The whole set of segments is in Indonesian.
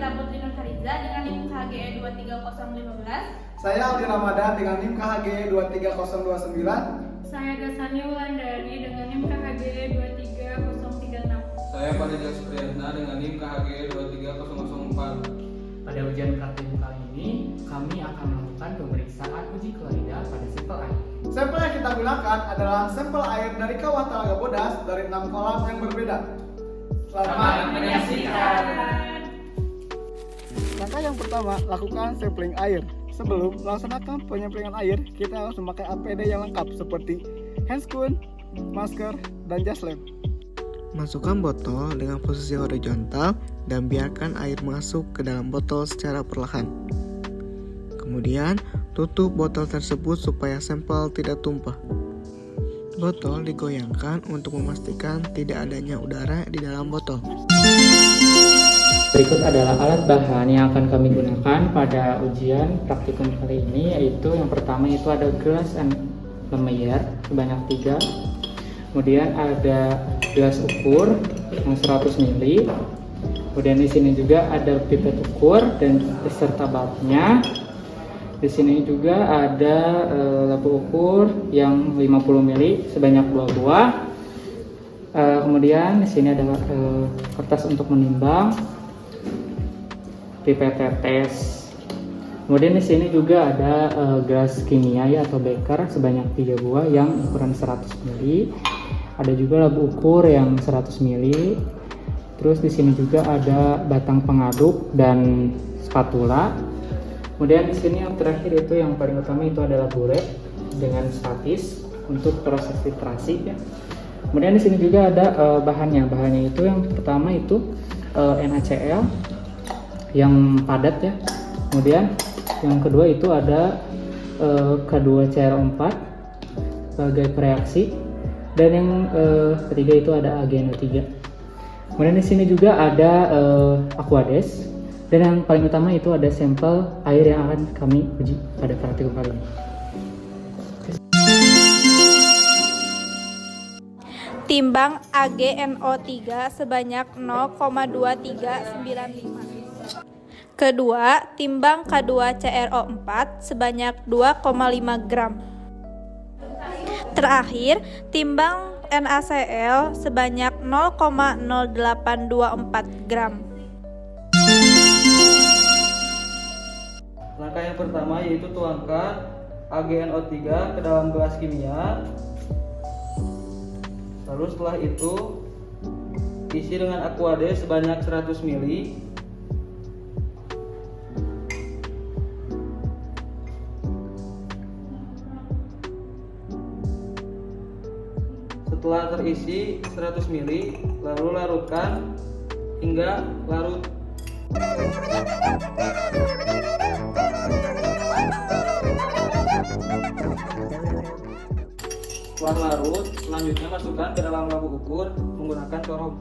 Nabila Putri Nurhaliza dengan NIM KHGE 23015. Saya Aldi Ramadan dengan NIM KHGE 23029. Saya Dasani Wulandari dengan NIM KHGE 23036. Saya Panija Supriyatna dengan NIM KHGE 23004. Pada ujian praktikum kali ini, kami akan melakukan pemeriksaan uji klorida pada sampel air. Sampel yang kita gunakan adalah sampel air dari Kawah Telaga Bodas dari 6 kolam yang berbeda. Selamat menyaksikan. Langkah yang pertama, lakukan sampling air. Sebelum melaksanakan penyempelingan air, kita harus memakai APD yang lengkap seperti handscoon, masker, dan jas lab. Masukkan botol dengan posisi horizontal dan biarkan air masuk ke dalam botol secara perlahan. Kemudian, tutup botol tersebut supaya sampel tidak tumpah. Botol digoyangkan untuk memastikan tidak adanya udara di dalam botol. Berikut adalah alat bahan yang akan kami gunakan pada ujian praktikum kali ini, yaitu yang pertama itu ada gelas and Lemaier sebanyak 3. Kemudian ada gelas ukur yang 100 ml. Kemudian di sini juga ada pipet ukur dan beserta balnya. Di sini juga ada labu ukur yang 50 ml sebanyak 2 buah. Kemudian di sini ada kertas untuk menimbang, pipet tetes. Kemudian di sini juga ada gelas kimia atau beker sebanyak 3 buah yang ukuran 100 ml. Ada juga labu ukur yang 100 ml. Terus di sini juga ada batang pengaduk dan spatula. Kemudian di sini yang terakhir itu yang paling utama itu adalah buret dengan statis untuk proses filtrasi ya. Kemudian di sini juga ada bahannya. Bahannya itu yang pertama itu NaCl yang padat ya. Kemudian yang kedua itu ada K2CR4 sebagai pereaksi, dan yang ketiga itu ada AgNO3. Kemudian di sini juga ada Aquades, dan yang paling utama itu ada sampel air yang akan kami uji pada praktikum kali ini. Timbang AgNO3 sebanyak 0,2395. Kedua, timbang K2CrO4 sebanyak 2,5 gram. Terakhir, timbang NaCl sebanyak 0,0824 gram. Langkah yang pertama yaitu tuangkan AgNO3 ke dalam gelas kimia. Lalu setelah itu isi dengan Aquades sebanyak 100 ml. Setelah terisi 100 ml, lalu larutkan hingga larut. Setelah larut, selanjutnya masukkan ke dalam labu ukur menggunakan corong.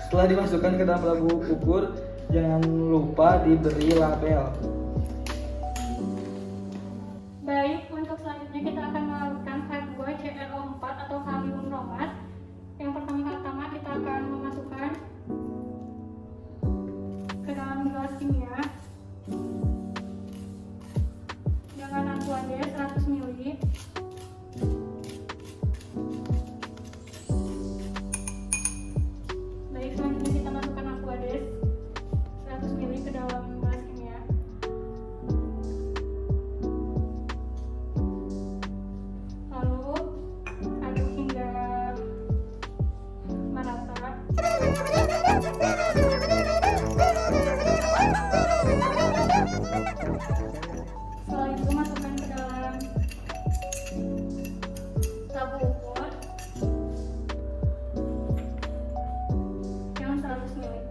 Setelah dimasukkan ke dalam labu ukur, jangan lupa diberi label. Baik, untuk selanjutnya kita akan melakukan K2CrO4 atau kalium bromat. Yang pertama kita akan memasukkan ke dalam gelas kimia dengan Aquades 100 ml. Baik, selanjutnya kita masukkan Aquades 100 ml ke dalam gelas kimia. Lalu aduk hingga merata. Setelah itu masukkan ke dalam labu ukur yang 100 ml.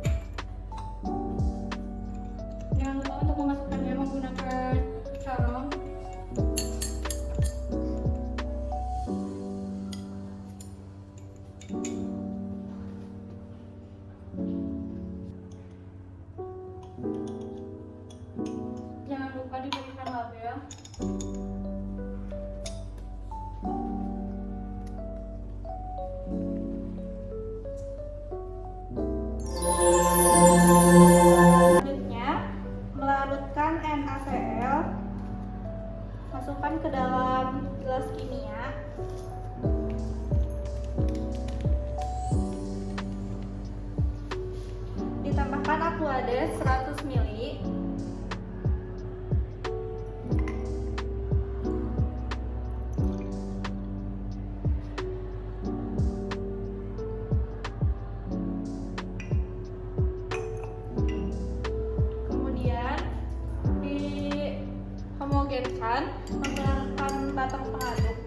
Jangan lupa untuk memasukkannya menggunakan corong. dalam gelas kimia. Ditambahkan Aquades 100 ml. Kemudian dihomogenkan menggunakan batang pengaduk.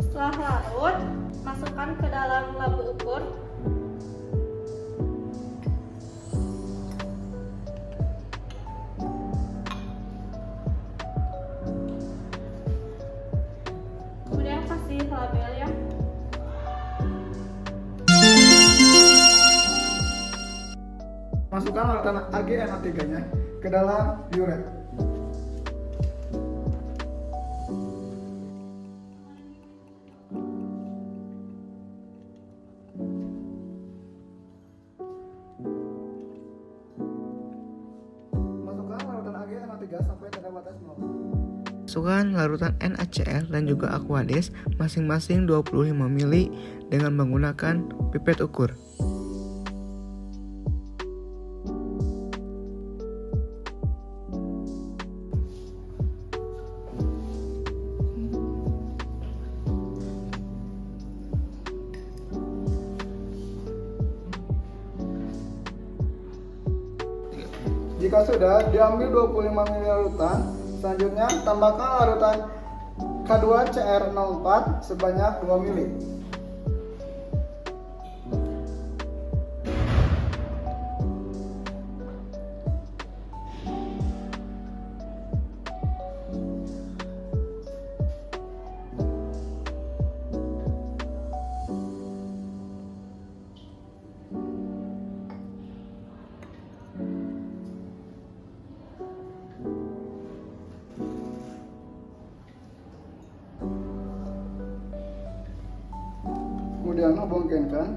Setelah larut, masukkan ke dalam labu ukur. Kemudian kasih label ya. Masukkan larutan AgNO3-nya ke dalam uret. Masukkan larutan AgNO3 sampai pada batas 0. Masukkan larutan NaCl dan juga Aquades masing-masing 25 ml dengan menggunakan pipet ukur. Jika sudah, diambil 25 ml larutan. Selanjutnya, tambahkan larutan K2CR04 sebanyak 2 ml. Kemudian homogenkan.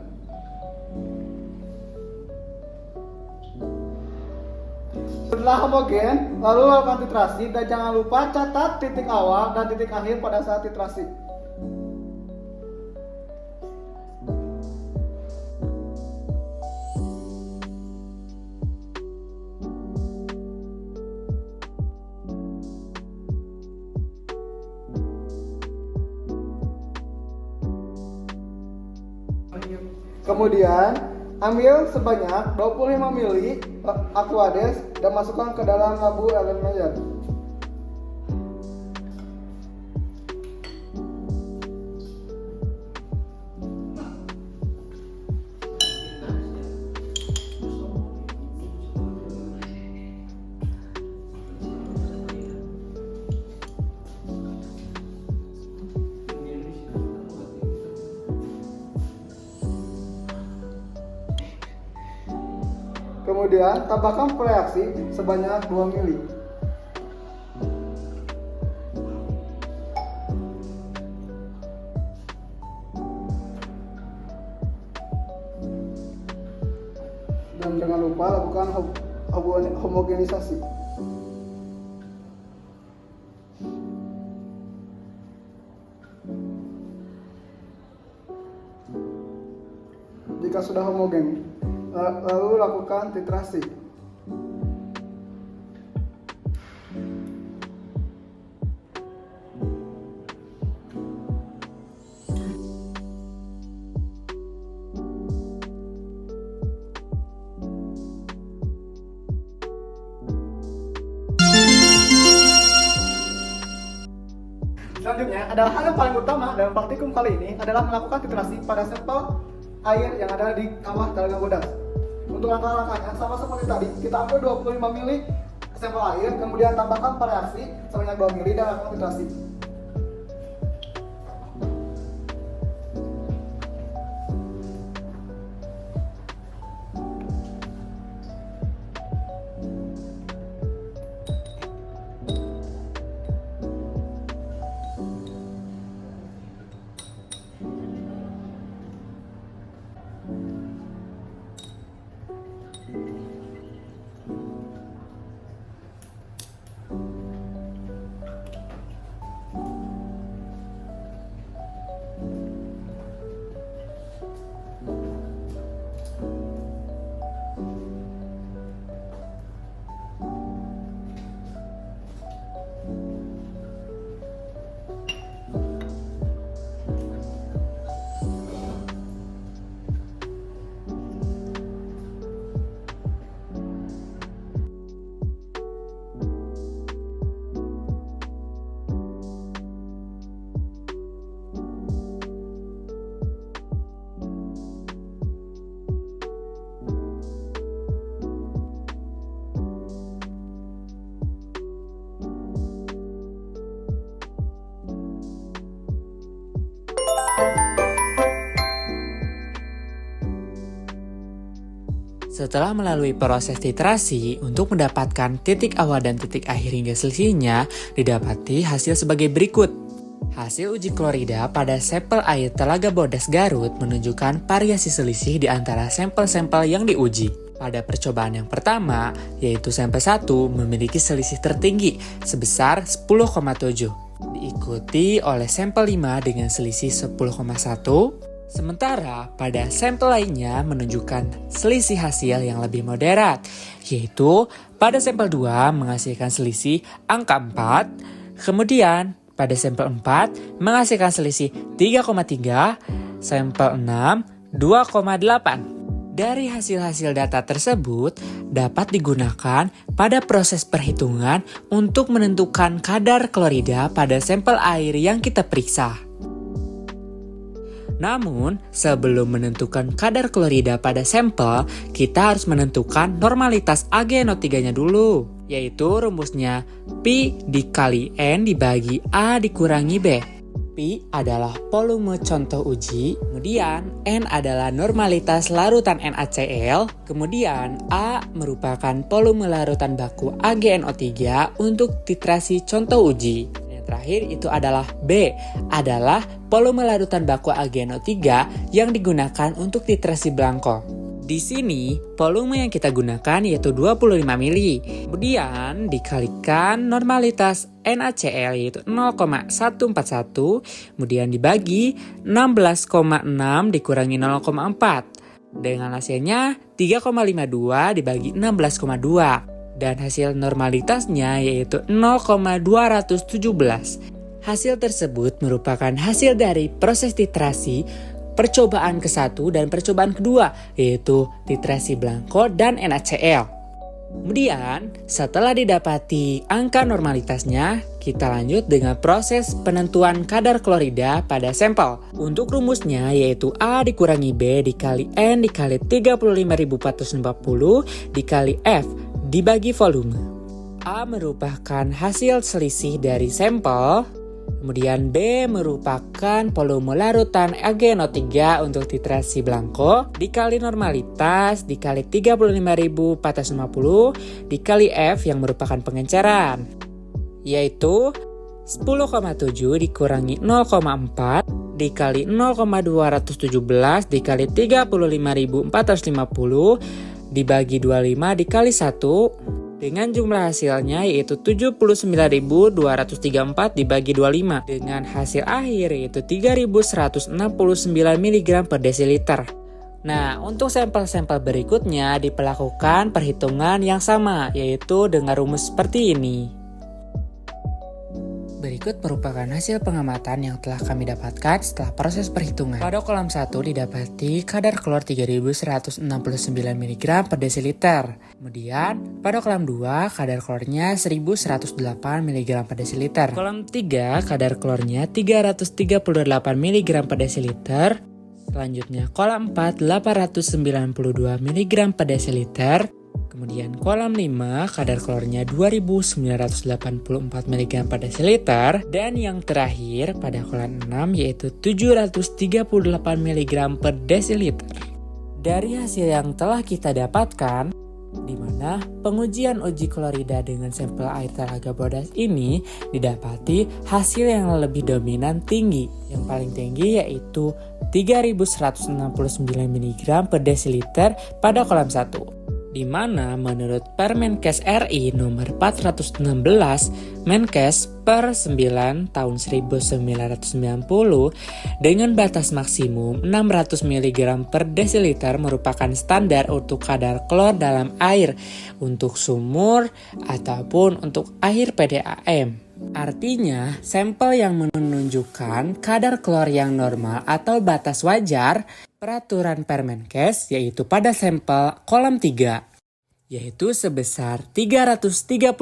Setelah homogen, lalu lakukan titrasi dan jangan lupa catat titik awal dan titik akhir pada saat titrasi. Kemudian ambil sebanyak 25 ml Aquades dan masukkan ke dalam labu Erlenmeyer. Kemudian tambahkan reaksi sebanyak 2 ml. Dan jangan lupa lakukan homogenisasi. Jika sudah homogen, lalu lakukan titrasi. Selanjutnya adalah hal yang paling utama dalam praktikum kali ini adalah melakukan titrasi pada sampel air yang ada di kawah Talaga Bodas. Untuk langkah-langkahnya sama seperti tadi, kita ambil 25 ml sampel air, kemudian tambahkan reaksi sebanyak 2 ml dan lakukan titrasi. Setelah melalui proses titrasi untuk mendapatkan titik awal dan titik akhir hingga selisihnya, didapati hasil sebagai berikut. Hasil uji klorida pada sampel air Telaga Bodas Garut menunjukkan variasi selisih di antara sampel-sampel yang diuji. Pada percobaan yang pertama, yaitu sampel 1 memiliki selisih tertinggi sebesar 10,7, diikuti oleh sampel 5 dengan selisih 10,1, sementara pada sampel lainnya menunjukkan selisih hasil yang lebih moderat, yaitu pada sampel 2 menghasilkan selisih angka 4, kemudian pada sampel 4 menghasilkan selisih 3,3, sampel 6 2,8. Dari hasil-hasil data tersebut dapat digunakan pada proses perhitungan untuk menentukan kadar klorida pada sampel air yang kita periksa. Namun, sebelum menentukan kadar klorida pada sampel, kita harus menentukan normalitas AgNO3-nya dulu, yaitu rumusnya Pi dikali N dibagi A dikurangi B. Pi adalah volume contoh uji, kemudian N adalah normalitas larutan NaCl, kemudian A merupakan volume larutan baku AgNO3 untuk titrasi contoh uji. Yang terakhir itu adalah B, adalah volume larutan baku AgNO3 yang digunakan untuk titrasi blanko. Di sini, volume yang kita gunakan yaitu 25 mili. Kemudian dikalikan normalitas NaCl yaitu 0,141, kemudian dibagi 16,6 dikurangi 0,4. Dengan hasilnya 3,52 dibagi 16,2. Dan hasil normalitasnya yaitu 0,217. Hasil tersebut merupakan hasil dari proses titrasi percobaan ke-1 dan percobaan kedua, yaitu titrasi blanko dan NaCl. Kemudian, setelah didapati angka normalitasnya, kita lanjut dengan proses penentuan kadar klorida pada sampel. Untuk rumusnya yaitu A dikurangi B dikali N dikali 35.450 dikali F dibagi volume. A merupakan hasil selisih dari sampel, kemudian B merupakan volume larutan AgNO3 untuk titrasi blanko dikali normalitas dikali 35.450 dikali F yang merupakan pengenceran, yaitu 10,7 dikurangi 0,4 dikali 0,217 dikali 35.450 dibagi 25 dikali 1 dengan jumlah hasilnya yaitu 79.234 dibagi 25 dengan hasil akhir yaitu 3.169 mg per desiliter. Nah, untuk sampel-sampel berikutnya diperlakukan perhitungan yang sama yaitu dengan rumus seperti ini. Berikut merupakan hasil pengamatan yang telah kami dapatkan setelah proses perhitungan. Pada kolam 1 didapati kadar klor 3169 mg per desiliter. Kemudian pada kolam 2 kadar klornya 1108 mg per desiliter. Kolam 3 kadar klornya 338 mg per desiliter. Selanjutnya kolam 4 892 mg per desiliter. Kemudian kolam 5 kadar klornya 2984 mg per desiliter. Dan yang terakhir pada kolam 6 yaitu 738 mg per desiliter. Dari hasil yang telah kita dapatkan, di mana pengujian uji klorida dengan sampel air Telaga Bodas ini didapati hasil yang lebih dominan tinggi. Yang paling tinggi yaitu 3169 mg per desiliter pada kolam 1. Di mana menurut Permenkes RI nomor 416 Menkes per 9 tahun 1990 dengan batas maksimum 600 mg per desiliter merupakan standar untuk kadar klor dalam air untuk sumur ataupun untuk air PDAM. Artinya, sampel yang menunjukkan kadar klor yang normal atau batas wajar peraturan Permenkes yaitu pada sampel kolam 3 yaitu sebesar 338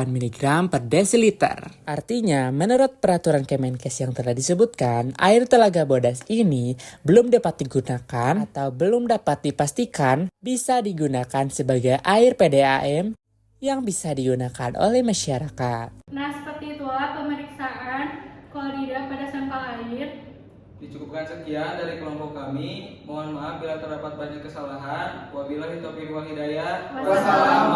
mg per desiliter. Artinya, menurut peraturan Kemenkes yang telah disebutkan, air Telaga Bodas ini belum dapat digunakan atau belum dapat dipastikan bisa digunakan sebagai air PDAM yang bisa digunakan oleh masyarakat. Nah, seperti itulah pemeriksaan klorida pada sampel air. Dicukupkan sekian dari kelompok kami. Mohon maaf bila terdapat banyak kesalahan. Wabillahi taufiq wal hidayah. Wassalamualaikum